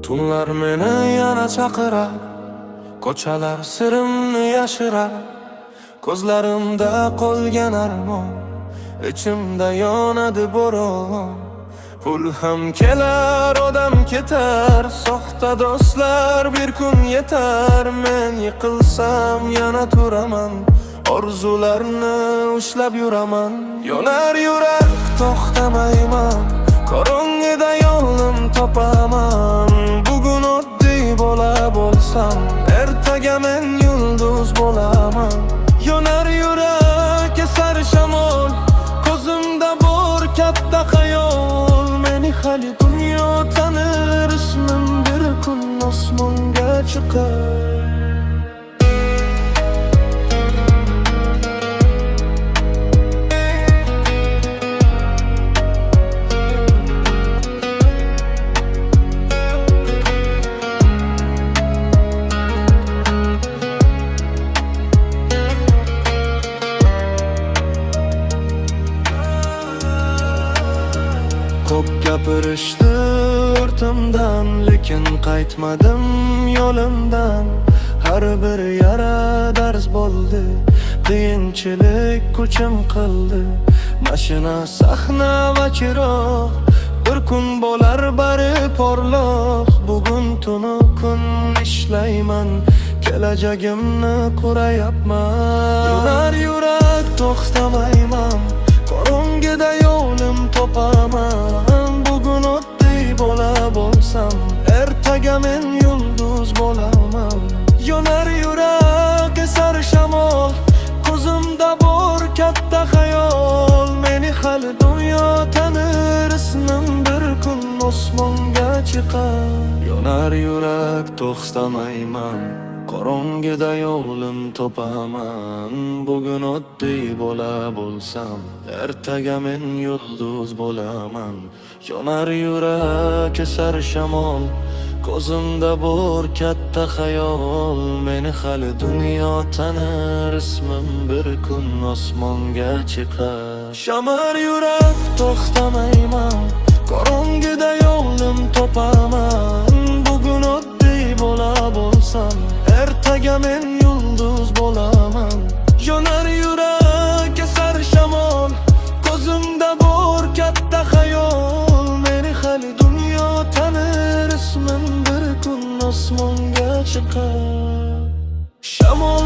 Tunlar meni yana chaqirar, ko'chalar sirimni yashirar. Ko'zlarimda qolgan armon, ichimda yonadi bo'ron. Pul ham kelar, odam ketar, soxta do'stlar bir kun yetar. Men yiqilsam yana turaman, orzularni ushlab yuraman. Yonar yurak, to'xtamayman, qorong'ida yo'lim topaman. Bugun oddiy bo'la bo'lsam, ertaga men yulduz bo'laman. Yonar yurak, esar shamol, ko'zimda bor katta xayol. Meni hali dunyo tanir, ismim bir kun osmonga chiqar. Ko'p gapirishdi ortimdan, lekin qaytmadim yo'limdan. Har bir yara dars bo'ldi, qiyinchilik kuchim qildi. Mashina, sahna va chiroq, bir kun bo'lar bari porloq. Bugun tunu kun ishlayman, kelajagimni qurayapman. Yonar yurak, to'xtamayman, qorong'ida yo'lim topaman. Bugun oddiy bo'la bo'lsam, ertaga men yulduz bo'laman. Yonar yurak, esar shamol, ko'zimda bor katta xayol. Meni hali dunyo tanir, ismim bir kun osmonga chiqar. Yonar yurak, to'xtamayman, qorong'ida yo'lim topaman. Bugun oddiy bo'la bo'lsam, ertaga men yulduz bo'laman. Yonar yurak, esar shamol, ko'zimda bor katta xayol. Meni hali dunyo tanir, ismim bir kun osmonga chiqar. Shamar yurak, to'xtamayman, qorong'ida yo'lim topaman. Bugun oddiy bo'la bo'lsam, ertaga men yulduz bo'laman. Yonar yurak, esar shamol, ko'zimda bor katta xayol. Meni hali dunyo tanir, ismim bir kun osmonga chiqar. Shamol